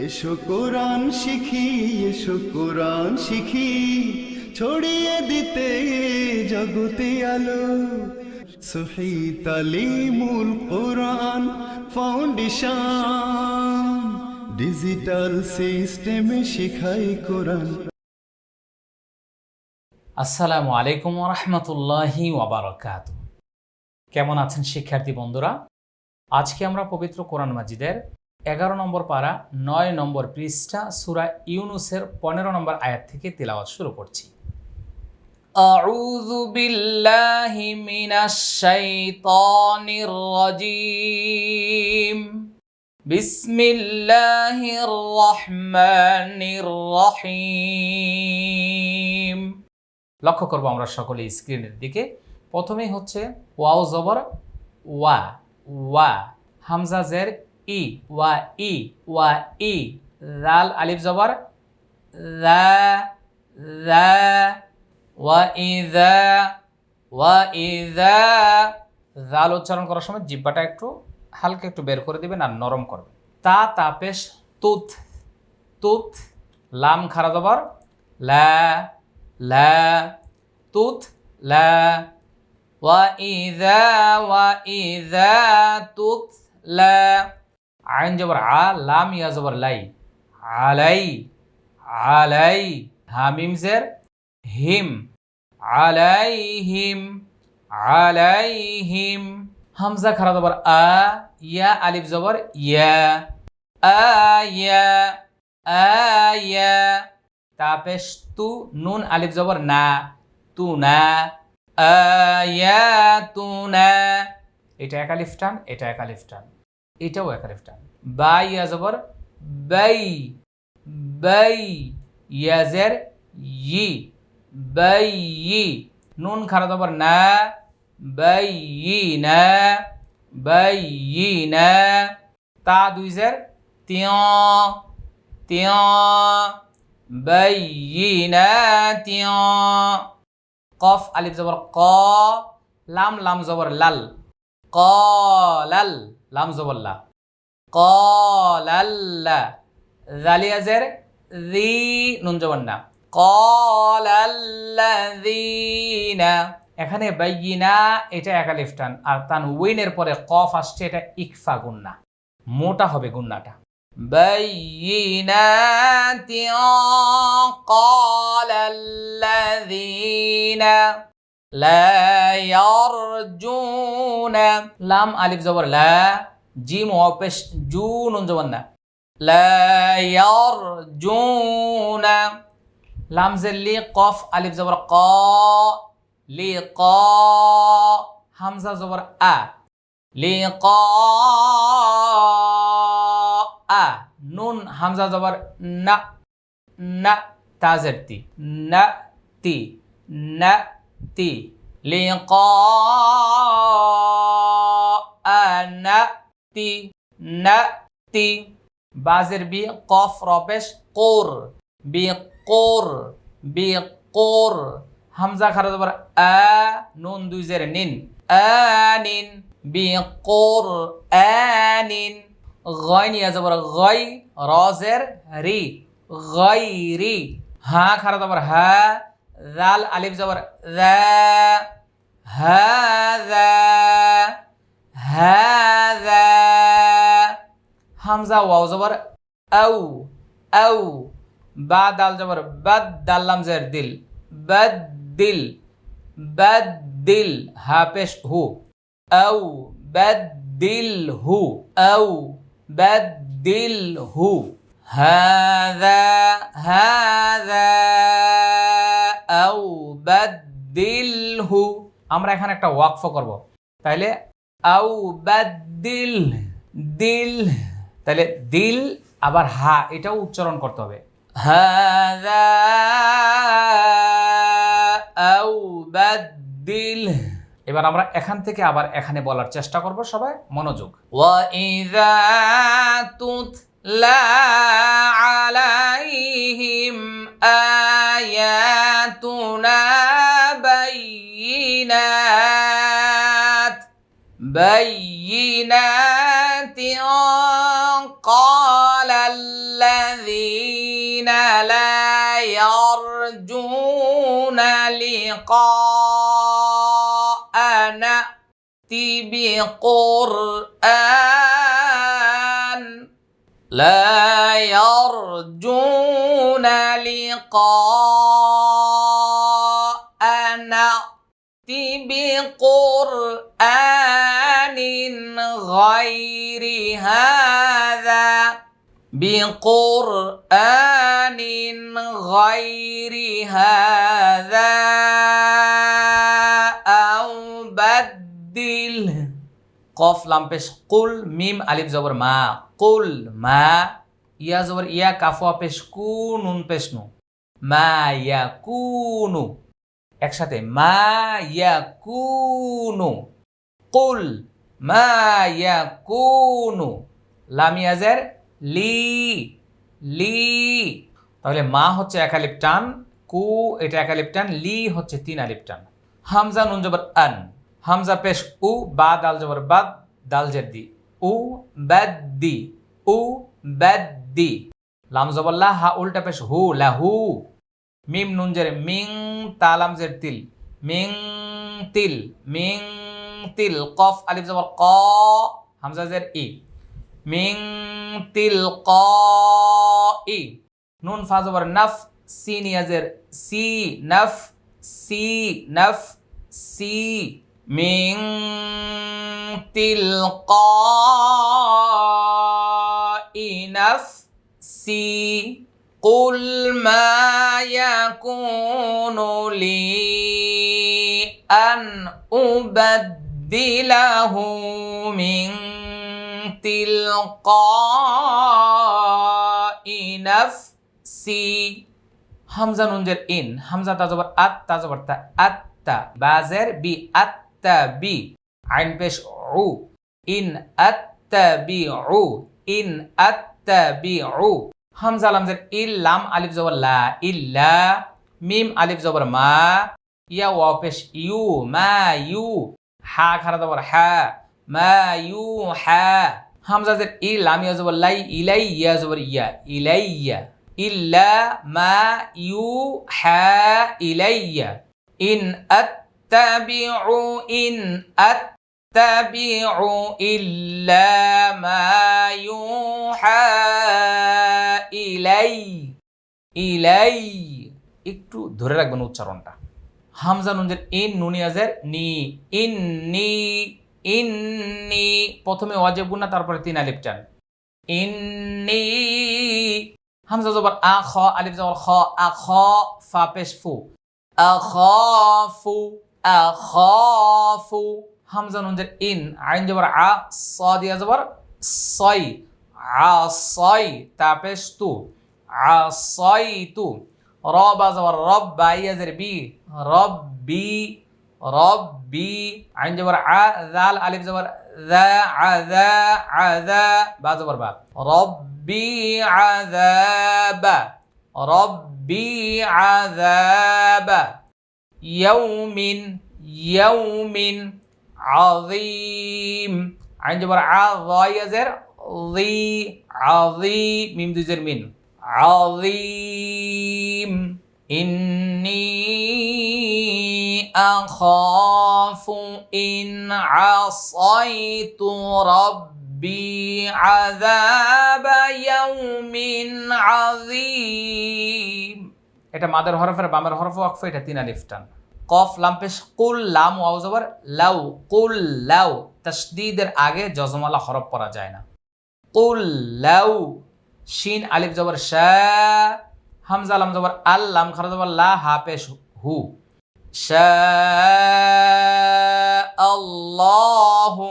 এসো কোরআন শিখি, এসো কোরআন শিখি, ছড়িয়ে দিতে জগতে আলো। সহি তালিমুল কোরআন ফাউন্ডেশন, ডিজিটাল সিস্টেমে শিখাই কোরআন। আসসালামু আলাইকুম রহমতুল্লাহি ওয়াবারাকাতুহু। কেমন আছেন শিক্ষার্থী বন্ধুরা? আজকে আমরা পবিত্র কোরআন মাজিদের 11 নম্বর পারা 9 নম্বর পৃষ্ঠা সূরা ইউনূসের 15 নম্বর আয়াত থেকে তিলাওয়াত শুরু করছি। আউযু বিল্লাহি মিনাশ শাইতানির রাজীম। বিসমিল্লাহির রহমানির রহিম। লক্ষ্য করবো আমরা সকলে স্ক্রিনের দিকে। প্রথমেই হচ্ছে ওয়াও জবর ওয়া, ওয়া, হামজা জের ই, ওয়া ই, ওয়া ই, জাল আলিফ জবর যা, যা, ওয়া ইযা, ওয়া ইযা। জাল উচ্চারণ করার সময় জিহ্বাটা একটু হালকা একটু বের করে দিবেন আর নরম করবেন। তা তাপেশ তুত, তুত, লাম খারা জবর লা, লা, তুত লা, ওয়া ইযা তুত লা। আইন জবর আ, লাম ইয়া জবর লাই, আলাই, আলাই। হামিম জের হিম, আলাইহিম, আলাইহিম। হামজা খারা জবর আ, ইয়া আলিফ জবর ইয়া, আয়া, আয়া। তাপেশ তু, নুন আলিফ জবর না, তু না, আয়াতুনা। এটা এক আলিফ টান, এটা এক আলিফ টান, এটাও এক আলিফ টান। বা ইয়া জবর বাই, বাই, ইয়া জের ই, বাই, নুন খারা জবর না, বাই না, বাই না। তা দুই জের তিয়, তিয়, বাইয়িনাতিয়। কফ আলিফ জবর ক, লাম, লাম জবর লাল, কলাল, লাম জবর লা, কলাল্লা। জালিয়া জের জি, নুন জবর না, কলাল্লাযীনা। এখানে বাইয়িনা এটা এক আলিফ টান, আর তানউইনের পরে কফ আসছে, এটা ইকফা গুন্না, মোটা হবে গুন্নাটা। بينات قال الذين لا يرجون। لام ألف زبر لا، جيم وابش جون زبرنا، لا يرجون. لام زلي قف ألف زبر قا، لقا، همزة زبر أ، لقا، নুন হামজা জবর না, না, তাজের তি, না তি, না তি। লিকা না তি, না তি। বাজের বি, কফ রবেশ কোর, বি কোর, বি কোর। হামজা খারা জবর আ, নুন দুই জের নিন, আনিন, বি কোর আনিন। গয়ন ইয়া জবর গয়, রজের রি, গয়রি। হা খারা জবর হা, জাল আলিফ জবর যা, হাযা, হাযা। হামজা ওয়াও জবর আউ, আউ। বা দাল জবর বাদ, দাল লাম জের দিল, বাদ্দিল, বাদ্দিল। হা পেশ হু, আউ বাদ্দিলহু, আউ বাদ্দিলহু। হাযা, হাযা, আউ বাদ্দিলহু। আমরা এখানে একটা ওয়াকফ করব, তাইলে আউ বাদ্দিল, দিল, তাহলে দিল আবার হা, এটাও উচ্চারণ করতে হবে। হাযা আউ বাদ্দিল। এবার আমরা এখান থেকে আবার এখানে বলার চেষ্টা করব, সবাই মনোযোগ। ওয়া ইযা তুতলা আলাইহিম আয়াতুনা বাইয়িনাত, বাইয়িনাতিন ক্বালাল الذين لا يرجون لقاءنا بقرآن لا يرجون لقاءنا بقرآن غير هذا بقرآن غير هذا أو بدله কফ লাম পেশ কুল মিম আলিফ জবর মা কুল মা ইয়া জবর ইয়া কাফা পেশ কু নুন পেশ নু মা ইয়াকুনু একসাথে মা ইয়াকুনু কুল মা ইয়াকুনু লাম ইয়াজের লি লি তাহলে মা হচ্ছে এক আলিফ টান কু এটা এক আলিফ টান লি হচ্ছে তিন আলিফ টান হামজা নুন জবর আন হামজা পেশ উ বা দাল জবর বাদ দাল জেদ্দি উ বাদ্দি উ বাদ্দি লাম জবর লা হা উল্টা পেশ হু লাহু মিম নুন জের মিং তালাম জের তিল মিং তিল কফ আলিফ জবর ক হামজা জের ই মিং তিল ক ই নুন ফা জবর নফ সিন ইয়াজের সি নফ সি মিং তিলকাই নাফসি قل ما يكون لي أن أبدله من تلقاء نفسي হামজা নুন জের ইন হামজা তা জবর আত তা জবর তা আত্তা বাজের বি আত্তা বি আইন পেশ উ ইন আত্তা বি উ ইন আত্তা বি উ হামজা লাম জের ইল লাম আলিফ জবর লা ইল্লা মিম আলিফ জবর মা ইয়া ওয়া পেশ ইউ মা ইউ হা খারা জবর হা মা ইউ হা হামজা জের ইল লাম ইয়া জবর লাই ইলাই ইয়া জবর ইয়া ইলাইয়া ইল্লা মা ইউহা ইলাইয়া ইন আত্তাবিউ ইল্লা মা ইউহা ইলাই একটু ধরে রাখবেন উচ্চারণটা হামজা নুনজের ইন নুনিয়াজের নি ইন্নি প্রথমে ওয়াজিব গুণা তারপরে তিন আলিফ টান ইন্নি হামজা জবর আ খ আলিফ জবর খ আ খ ফা পেশ ফু আখাফু হামজা নুন জের ইন আইন জবর আ সাদ ইয়া জবর সাই আসাই তা পেশ তু আসাইতু র বা জবর রব বা ইয়া জের বি রব্বি আইন জবর আ জাল আলিফ জবর যা আযা বা জবর বা রব্বি আযাবা ইয়াউমিন আযীম আইন জবর আ যা ইয়াজের জি আযীম মিম দুজের মিন আযীম ইন্নী আখাফু ইন আসাইতু রাব্বি আযাবা ইয়াউমিন আযীম। এটা মাদের হরফের বামের হরফ ওয়াকফ, এটা তিন আলিফ টান। কফ লাম পেশ কুল লাম ওয়াও জবর লাউ কুল লাউ, তাসদীদের আগে জজমালা হরফ পড়া যায় না। কুল লাউ শিন আলিফ জবর শা হামজা লাম জবর আল লাম খারা জবর লা হা পেশ হু শা আল্লাহু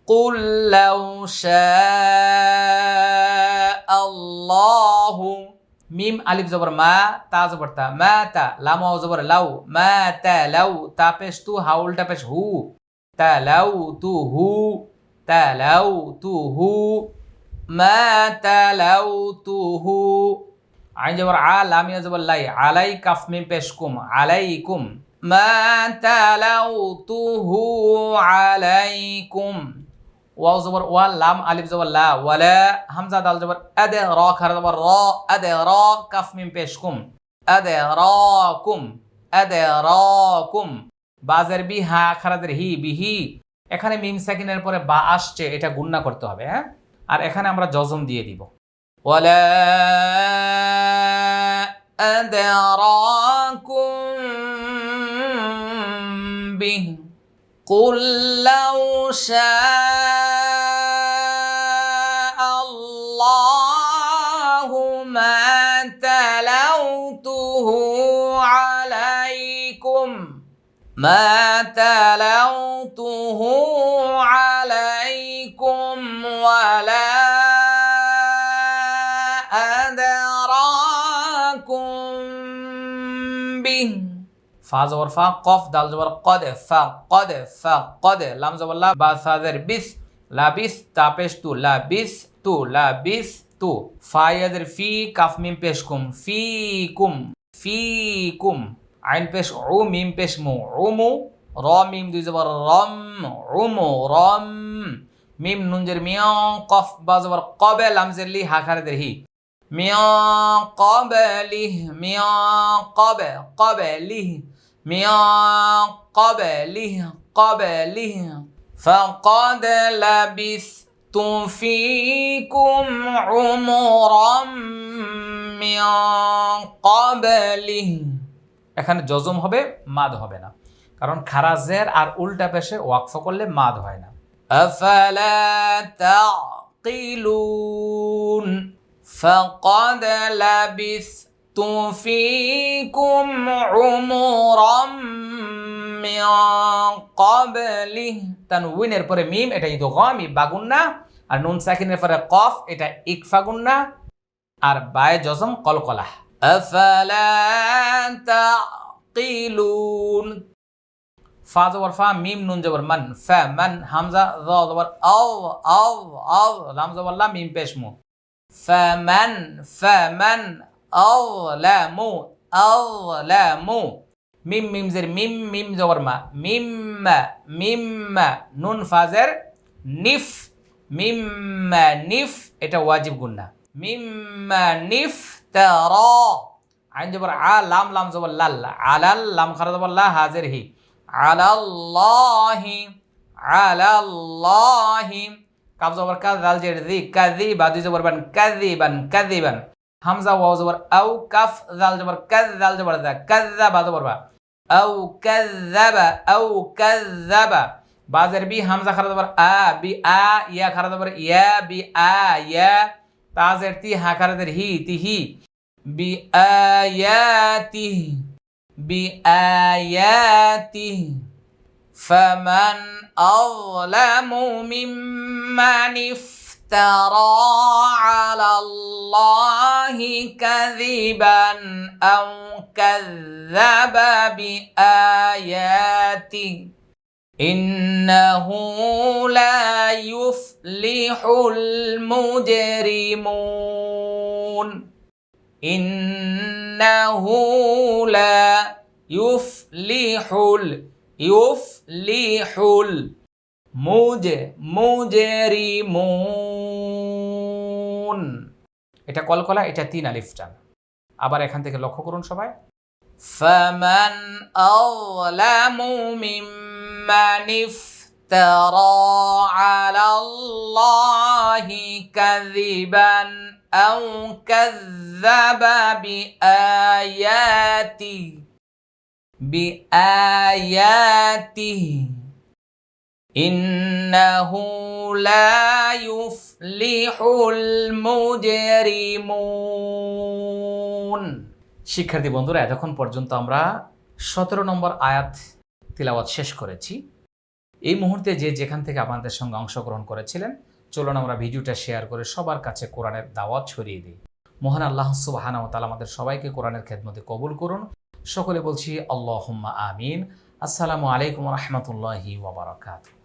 কুল লাউ শা আল্লাহু মিম আলিফ জবর মা তা জবর তা মা তা লাম ওয়াও জবর লাউ মা তা লাউ তা পেশ তু হা উল্টা পেশ হু তা লাউ তু হু তা লাউ তু হু মা তা লাউ তু হু আইন জবর আ লাম ইয়া জবর লাই আলাই কাফ মিম পেশ কুম আলাইকুম মা তা লাউ তু হু আলাইকুম ওয়াও জবর ওয়া, লাম আলিফ জবর লা, ওয়ালা, হামজা দাল জবর আদে, র খারা জবর র, আদে র, কাফ মিম পেশ কুম, আদে র কুম, আদে র কুম। বাজের বি, হা খারাজের হি, বিহি। এখানে মিম সাকিনের পরে বা আসছে, এটা গুণনা করতে হবে, হ্যাঁ। আর এখানে আমরা জজম দিয়ে দিব, ওয়ালা আদরাকুম বিহ কুল লাউ শাআল্লাহু মা তালাউতুহু আলাইকুম, মা তালাউতুহু আলাইকুম ওয়ালা ফা জবর ফা, কফ দাল জবর কদে, ফা কদে, ফা কদে, লাম জবর লা, বা সাদের বিস, লাবিস, তা পেশ তু, লাবিস তু, লাবিস তু। ফা ইয়াদের ফি, কাফ মিম পেশ কুম, ফি কুম, ফি কুম। আইন পেশ উ, মিম পেশ মু, উমু। র মিম দুই জবর রম, উমু রম। মিম নুনজের মিয়া, কফ বা জবর কবে, লাম জের লি, হা খারাদের হি, মিয়া কবলিহ, মিয়া কবে, কবলিহ, মিয়া কবলিহ, কবলিহ। ফাকাদ লাবিস্তু ফীকুম উমরাম মিয়া কবলিহ। এখানে জজম হবে, মাদ হবে না, কারণ খারাজের আর উল্টা পেশে ওয়াকফ করলে মাদ হয় না। আফালা তাকিলুন فقد لبثت فيكم عمرا من قبله। তানউইনের পরে মিম, এটা ইদগামি বাগুন্না, আর নুন সাকিনের পরে কফ, এটা ইকফা গুন্না, আর বায়ে জজম কলকলা। আফালা তাকিলুন, ফা জবর ফা, মিম নুন জবর মান, ফা মান, হামজা য জবর আও, আও আও, লাম জবর লা, মিম পেশ মু, فمن أظلم أظلم। মিম মিম জের মিম, মিম জবর মা, মিম্মা মিম্মা, নুন ফাজের নিফ, মিম্মা নিফ, এটা ওয়াজিব গুন্না, মিম্মা নিফ তারা। আইন জবর আ, লাম লাম জবর লাল, আলাল, লাম খারা জবর লা, হাজের হি, আলাল্লাহি, আলাল্লাহি। কাফ জবর কা, দাল জের দি, কাযি, বা দুই জবর বান, কাযিবান, কাযিবান। হামজা ওয়াও জবর আও, কাফ দাল জবর কায, দাল জবর দা, কাযযা, বা জবর বা, আও কাযযাবা, আও কাযযাবা। বা জের বি, হামজা খারা জবর আ, বি আ, ইয়া খারা জবর ইয়া, বি আ ইয়া। তা জের তি, হা খারা জের হি, তিহি, বি আয়াতিহি, বি আয়াতিহি। فمن أظلم ممن افترى على الله كذبا أو كذب بآياته إنه لا يفلح المجرمون إنه لا يفلح ইউফলিহুল মুজরিমুন। এটা কলকলা, এটা তিন আলিফ টান। আবার এখান থেকে লক্ষ্য করুন সবাই, ফামান আযলামু মিম্মান ইফতারা আলাল্লাহি কাযিবান আও কাযযাবা বিআয়াতিহি بآياته إنه لا يفلح المجرمون। শিক্ষার্থী বন্ধুরা, এতক্ষণ পর্যন্ত আমরা 17 নম্বর আয়াত তিলাওয়াত শেষ করেছি। এই মুহূর্তে যে যেখান থেকে আপনাদের সঙ্গে অংশগ্রহণ করেছিলেন, চলুন আমরা ভিডিওটা শেয়ার করে সবার কাছে কোরআনের দাওয়াত ছড়িয়ে দিই। মহান আল্লাহ সুবহানাহু ওয়া তাআলা আমাদের সবাইকে কোরআনের খেদমতে কবুল করুন। সকলে বলছি আল্লাহুম্মা আমিন। আসসালামু আলাইকুম ওয়া রাহমাতুল্লাহি ওয়া বারাকাতুহু।